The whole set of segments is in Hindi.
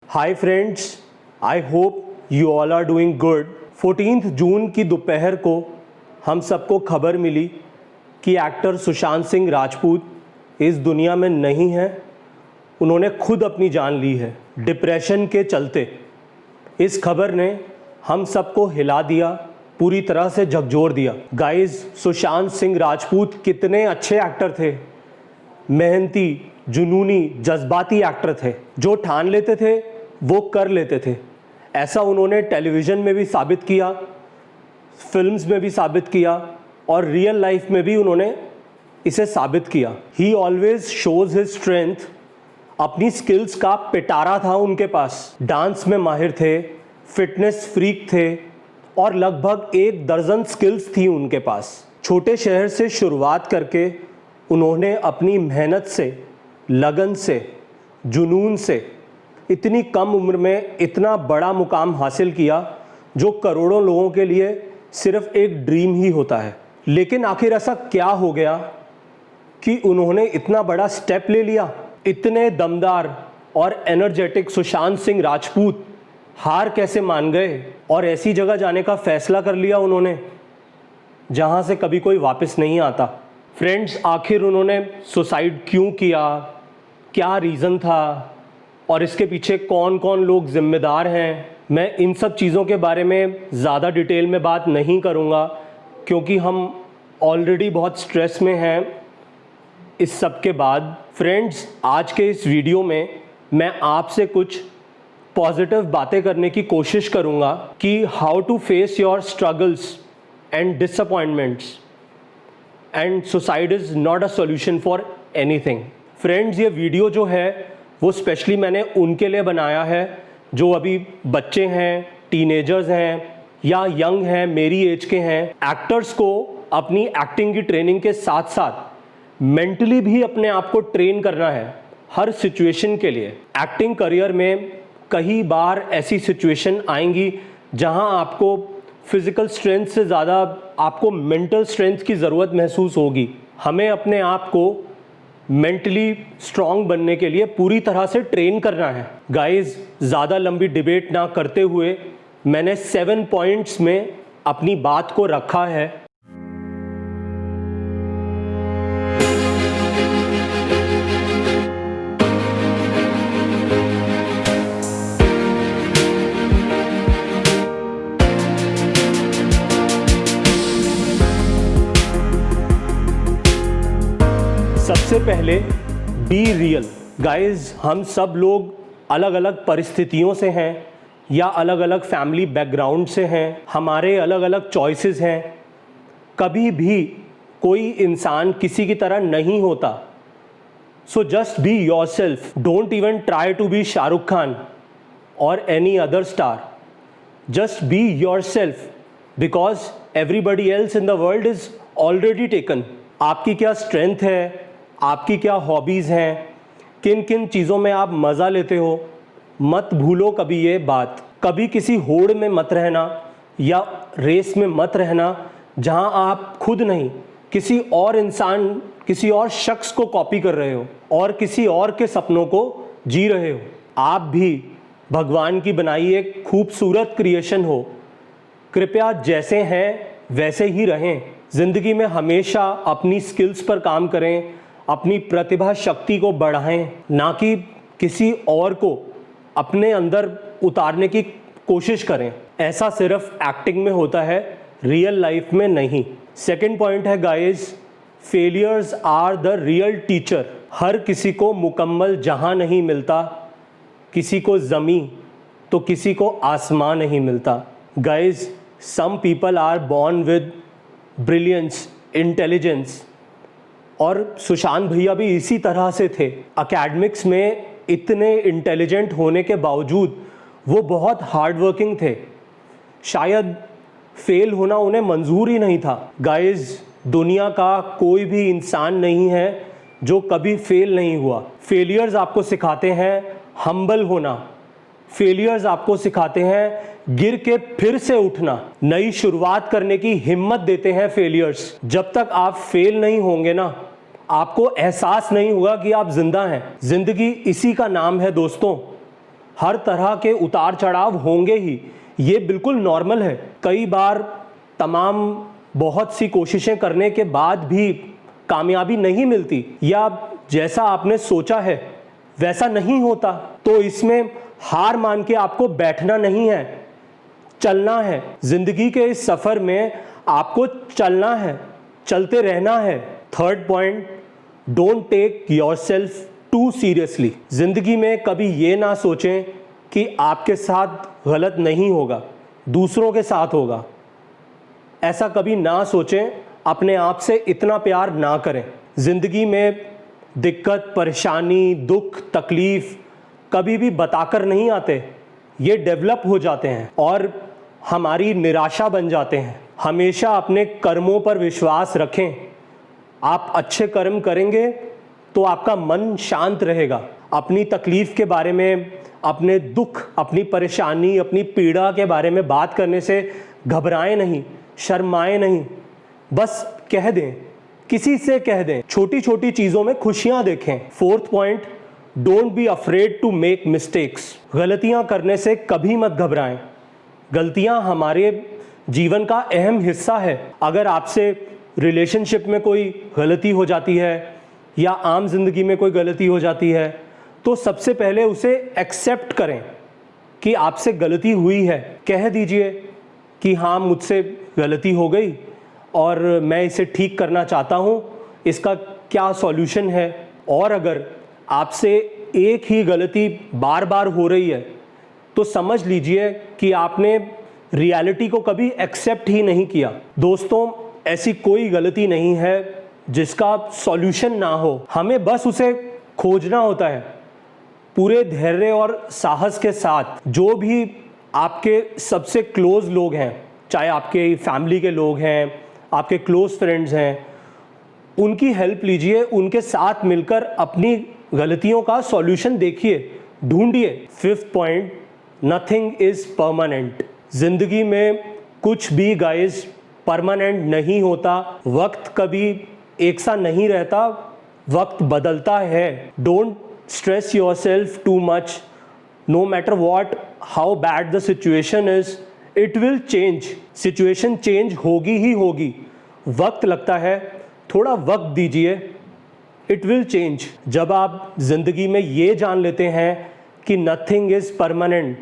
Hi friends, I hope you all are doing good. 14 June की दोपहर को हम सबको खबर मिली कि एक्टर सुशांत सिंह राजपूत इस दुनिया में नहीं है। उन्होंने खुद अपनी जान ली है डिप्रेशन के चलते। इस खबर ने हम सबको हिला दिया, पूरी तरह से झकझोर दिया। गाइस, सुशांत सिंह राजपूत कितने अच्छे एक्टर थे, मेहनती, जुनूनी, जज्बाती एक्टर थे। जो ठान लेते थे वो कर लेते थे। ऐसा उन्होंने टेलीविज़न में भी साबित किया, फिल्म्स में भी साबित किया और रियल लाइफ में भी उन्होंने इसे साबित किया। ही ऑलवेज शोज हिज स्ट्रेंथ। अपनी स्किल्स का पिटारा था उनके पास। डांस में माहिर थे, फिटनेस फ्रीक थे और लगभग 1 दर्जन स्किल्स थी उनके पास। छोटे शहर से शुरुआत करके उन्होंने अपनी मेहनत से, लगन से, जुनून से इतनी कम उम्र में इतना बड़ा मुकाम हासिल किया जो करोड़ों लोगों के लिए सिर्फ एक ड्रीम ही होता है। लेकिन आखिर ऐसा क्या हो गया कि उन्होंने इतना बड़ा स्टेप ले लिया? इतने दमदार और एनर्जेटिक सुशांत सिंह राजपूत हार कैसे मान गए और ऐसी जगह जाने का फैसला कर लिया उन्होंने जहां से कभी कोई वापस नहीं आता? फ्रेंड्स, आखिर उन्होंने सुसाइड क्यों किया, क्या रीज़न था और इसके पीछे कौन कौन लोग जिम्मेदार हैं? मैं इन सब चीज़ों के बारे में ज़्यादा डिटेल में बात नहीं करूँगा क्योंकि हम ऑलरेडी बहुत स्ट्रेस में हैं इस सब के बाद। फ्रेंड्स, आज के इस वीडियो में मैं आपसे कुछ पॉजिटिव बातें करने की कोशिश करूँगा कि how to face your struggles and disappointments and suicide is not a solution for anything. Friends, ये वीडियो जो है वो स्पेशली मैंने उनके लिए बनाया है जो अभी बच्चे हैं, टीनेजर्स हैं या यंग हैं, मेरी एज के हैं। एक्टर्स को अपनी एक्टिंग की ट्रेनिंग के साथ साथ मेंटली भी अपने आप को ट्रेन करना है हर सिचुएशन के लिए। एक्टिंग करियर में कई बार ऐसी सिचुएशन आएंगी जहां आपको फिजिकल स्ट्रेंथ से ज़्यादा आपको मेंटल स्ट्रेंथ की ज़रूरत महसूस होगी। हमें अपने आप को मेंटली स्ट्रांग बनने के लिए पूरी तरह से ट्रेन करना है। गाइस, ज़्यादा लंबी डिबेट ना करते हुए मैंने 7 पॉइंट्स में अपनी बात को रखा है। सबसे पहले, बी रियल। गाइज, हम सब लोग अलग अलग परिस्थितियों से हैं या अलग अलग फैमिली बैकग्राउंड से हैं, हमारे अलग अलग चॉइसेस हैं। कभी भी कोई इंसान किसी की तरह नहीं होता। So just be yourself. Don't even try to be Shahrukh Khan और any other star. Just be yourself because everybody else in the world is already taken. आपकी क्या स्ट्रेंथ है, आपकी क्या हॉबीज़ हैं, किन किन चीज़ों में आप मज़ा लेते हो, मत भूलो कभी ये बात। कभी किसी होड़ में मत रहना या रेस में मत रहना जहां आप खुद नहीं, किसी और इंसान, किसी और शख्स को कॉपी कर रहे हो और किसी और के सपनों को जी रहे हो। आप भी भगवान की बनाई एक खूबसूरत क्रिएशन हो। कृपया जैसे हैं वैसे ही रहें। ज़िंदगी में हमेशा अपनी स्किल्स पर काम करें, अपनी प्रतिभा शक्ति को बढ़ाएं, ना कि किसी और को अपने अंदर उतारने की कोशिश करें। ऐसा सिर्फ एक्टिंग में होता है, रियल लाइफ में नहीं। सेकंड पॉइंट है guys, failures are the real teacher. हर किसी को मुकम्मल जहां नहीं मिलता, किसी को ज़मीं तो किसी को आसमान नहीं मिलता। Guys, some people are born with brilliance, intelligence और सुशांत भैया भी इसी तरह से थे। एकेडमिक्स में इतने इंटेलिजेंट होने के बावजूद वो बहुत हार्ड वर्किंग थे। शायद फेल होना उन्हें मंजूर ही नहीं था। गाइस, दुनिया का कोई भी इंसान नहीं है जो कभी फेल नहीं हुआ। फेलियर्स आपको सिखाते हैं हम्बल होना। फेलियर्स आपको सिखाते हैं गिर के फिर से उठना। नई शुरुआत करने की हिम्मत देते हैं फेलियर्स। जब तक आप फेल नहीं होंगे ना, आपको एहसास नहीं होगा कि आप जिंदा हैं। जिंदगी इसी का नाम है दोस्तों। हर तरह के उतार चढ़ाव होंगे ही, ये बिल्कुल नॉर्मल है। कई बार तमाम बहुत सी कोशिशें करने के बाद भी कामयाबी नहीं मिलती या जैसा आपने सोचा है वैसा नहीं होता, तो इसमें हार मान के आपको बैठना नहीं है, चलना है। जिंदगी के इस सफ़र में आपको चलना है, चलते रहना है। Third point, don't take yourself too seriously. जिंदगी में कभी ये ना सोचें कि आपके साथ गलत नहीं होगा, दूसरों के साथ होगा। ऐसा कभी ना सोचें, अपने आप से इतना प्यार ना करें। ज़िंदगी में दिक्कत, परेशानी, दुख, तकलीफ़ कभी भी बताकर नहीं आते, ये डेवलप हो जाते हैं और हमारी निराशा बन जाते हैं। हमेशा अपने कर्मों पर विश्वास रखें। आप अच्छे कर्म करेंगे तो आपका मन शांत रहेगा। अपनी तकलीफ़ के बारे में, अपने दुख, अपनी परेशानी, अपनी पीड़ा के बारे में बात करने से घबराएं नहीं, शर्माएं नहीं, बस कह दें, किसी से कह दें। छोटी छोटी चीज़ों में खुशियां देखें। Fourth point, don't be afraid to make mistakes. गलतियां करने से कभी मत घबराएं। गलतियां हमारे जीवन का अहम हिस्सा है। अगर आपसे रिलेशनशिप में कोई गलती हो जाती है या आम जिंदगी में कोई गलती हो जाती है, तो सबसे पहले उसे एक्सेप्ट करें कि आपसे गलती हुई है। कह दीजिए कि हाँ, मुझसे गलती हो गई और मैं इसे ठीक करना चाहता हूँ, इसका क्या सॉल्यूशन है। और अगर आपसे एक ही गलती बार बार हो रही है तो समझ लीजिए कि आपने रियलिटी को कभी एक्सेप्ट ही नहीं किया। दोस्तों, ऐसी कोई गलती नहीं है जिसका सॉल्यूशन ना हो, हमें बस उसे खोजना होता है पूरे धैर्य और साहस के साथ। जो भी आपके सबसे क्लोज लोग हैं, चाहे आपके फैमिली के लोग हैं, आपके क्लोज फ्रेंड्स हैं, उनकी हेल्प लीजिए, उनके साथ मिलकर अपनी गलतियों का सॉल्यूशन देखिए, ढूंढिए। Fifth point, nothing is permanent. जिंदगी में कुछ भी गाइस परमानेंट नहीं होता। वक्त कभी एक सा नहीं रहता, वक्त बदलता है। Don't stress yourself too much. No matter what, how bad the situation is, it will change. Situation change होगी ही होगी। वक्त लगता है, थोड़ा वक्त दीजिए, इट विल चेंज। जब आप जिंदगी में ये जान लेते हैं कि नथिंग इज परमानेंट,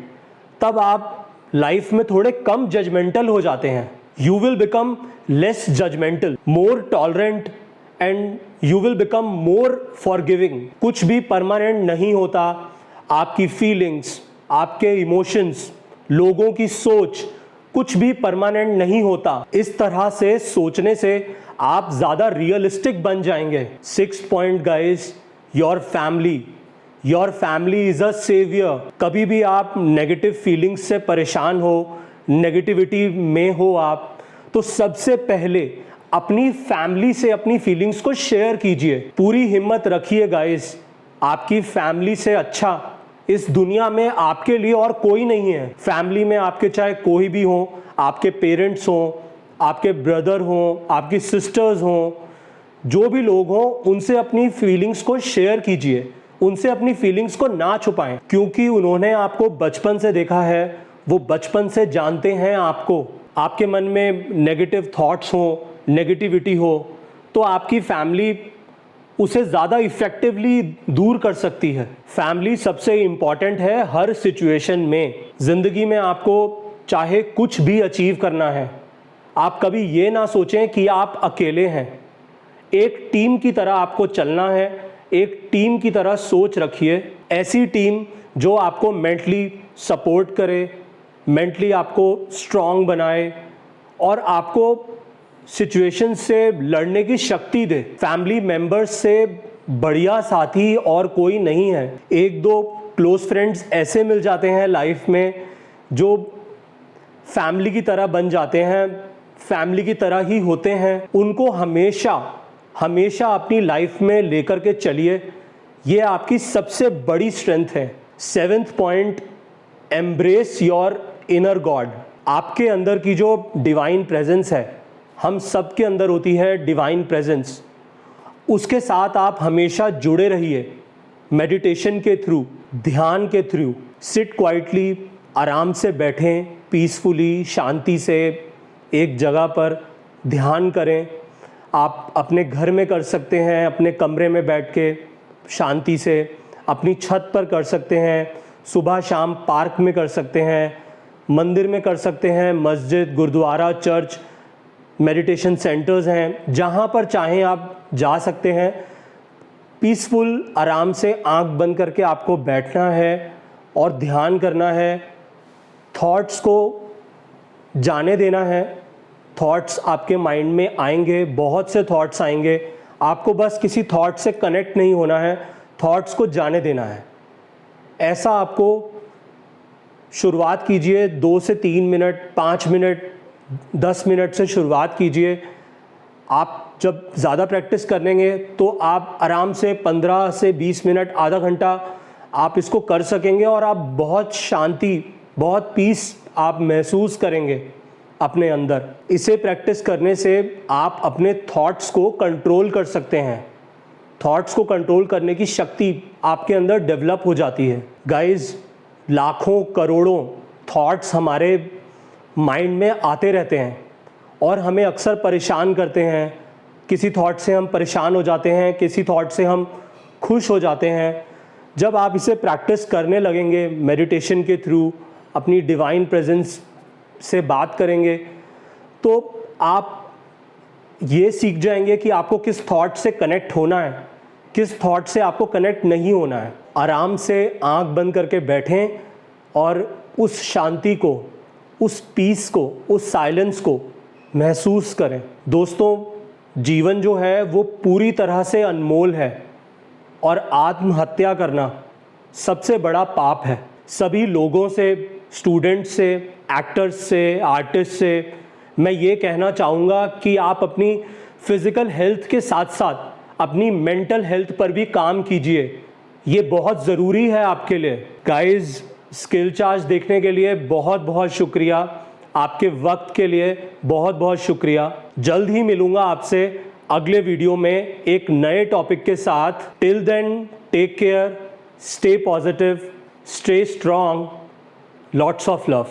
तब आप लाइफ में थोड़े कम जजमेंटल हो जाते हैं। You will become less judgemental, more tolerant and you will become more forgiving. कुछ भी परमानेंट नहीं होता। आपकी फीलिंग्स, आपके इमोशंस, लोगों की सोच, कुछ भी परमानेंट नहीं होता। इस तरह से सोचने से आप ज़्यादा रियलिस्टिक बन जाएंगे। Six point guys, your family. Your family is a saviour. कभी भी आप नेगेटिव फीलिंग्स से परेशान हो, नेगेटिविटी में हो आप, तो सबसे पहले अपनी फैमिली से अपनी फीलिंग्स को शेयर कीजिए। पूरी हिम्मत रखिए गाइस, आपकी फैमिली से अच्छा इस दुनिया में आपके लिए और कोई नहीं है। फैमिली में आपके चाहे कोई भी हो, आपके पेरेंट्स हों, आपके ब्रदर हों, आपकी सिस्टर्स हों, जो भी लोग हों, उनसे अपनी फीलिंग्स को शेयर कीजिए। उनसे अपनी फीलिंग्स को ना छुपाएं, क्योंकि उन्होंने आपको बचपन से देखा है, वो बचपन से जानते हैं आपको। आपके मन में नेगेटिव थॉट्स हो, नेगेटिविटी हो, तो आपकी फैमिली उसे ज़्यादा इफ़ेक्टिवली दूर कर सकती है। फैमिली सबसे इम्पॉर्टेंट है हर सिचुएशन में। ज़िंदगी में आपको चाहे कुछ भी अचीव करना है, आप कभी ये ना सोचें कि आप अकेले हैं। एक टीम की तरह आपको चलना है, एक टीम की तरह सोच रखिए। ऐसी टीम जो आपको मेंटली सपोर्ट करे, मेंटली आपको स्ट्रॉन्ग बनाए और आपको सिचुएशन से लड़ने की शक्ति दे। फैमिली मेंबर्स से बढ़िया साथी और कोई नहीं है। एक दो क्लोज फ्रेंड्स ऐसे मिल जाते हैं लाइफ में जो फैमिली की तरह बन जाते हैं, फैमिली की तरह ही होते हैं। उनको हमेशा हमेशा अपनी लाइफ में लेकर के चलिए, ये आपकी सबसे बड़ी स्ट्रेंथ है। Seventh point, embrace your inner God. आपके अंदर की जो डिवाइन प्रेजेंस है, हम सब के अंदर होती है डिवाइन प्रेजेंस, उसके साथ आप हमेशा जुड़े रहिए। मेडिटेशन के थ्रू, ध्यान के थ्रू, सिट क्वाइटली, आराम से बैठें, पीसफुली, शांति से एक जगह पर ध्यान करें। आप अपने घर में कर सकते हैं, अपने कमरे में बैठ के शांति से, अपनी छत पर कर सकते हैं, सुबह शाम पार्क में कर सकते हैं, मंदिर में कर सकते हैं, मस्जिद, गुरुद्वारा, चर्च, मेडिटेशन सेंटर्स हैं, जहाँ पर चाहें आप जा सकते हैं। पीसफुल, आराम से आंख बंद करके आपको बैठना है और ध्यान करना है। थॉट्स को जाने देना है। थॉट्स आपके माइंड में आएंगे, बहुत से थॉट्स आएंगे, आपको बस किसी थॉट से कनेक्ट नहीं होना है, थॉट्स को जाने देना है। ऐसा आपको शुरुआत कीजिए, 2 से 3 मिनट, 5 मिनट, 10 मिनट से शुरुआत कीजिए। आप जब ज़्यादा प्रैक्टिस करेंगे तो आप आराम से 15 से 20 मिनट, आधा घंटा आप इसको कर सकेंगे और आप बहुत शांति, बहुत पीस आप महसूस करेंगे अपने अंदर। इसे प्रैक्टिस करने से आप अपने थॉट्स को कंट्रोल कर सकते हैं। थॉट्स को कंट्रोल करने की शक्ति आपके अंदर डेवलप हो जाती है। गाइस, लाखों करोड़ों थॉट्स हमारे माइंड में आते रहते हैं और हमें अक्सर परेशान करते हैं। किसी थॉट से हम परेशान हो जाते हैं, किसी थॉट से हम खुश हो जाते हैं। जब आप इसे प्रैक्टिस करने लगेंगे, मेडिटेशन के थ्रू अपनी डिवाइन प्रेजेंस से बात करेंगे, तो आप ये सीख जाएंगे कि आपको किस थॉट से कनेक्ट होना है, किस थॉट से आपको कनेक्ट नहीं होना है। आराम से आंख बंद करके बैठें और उस शांति को, उस पीस को, उस साइलेंस को महसूस करें। दोस्तों, जीवन जो है वो पूरी तरह से अनमोल है और आत्महत्या करना सबसे बड़ा पाप है। सभी लोगों से, स्टूडेंट्स से, एक्टर्स से, आर्टिस्ट से मैं ये कहना चाहूँगा कि आप अपनी फिज़िकल हेल्थ के साथ साथ अपनी मेंटल हेल्थ पर भी काम कीजिए। ये बहुत ज़रूरी है आपके लिए। गाइस, स्किल चार्ज देखने के लिए बहुत बहुत शुक्रिया। आपके वक्त के लिए बहुत बहुत शुक्रिया। जल्द ही मिलूँगा आपसे अगले वीडियो में एक नए टॉपिक के साथ। Till then, take care, stay positive, stay strong, lots of love.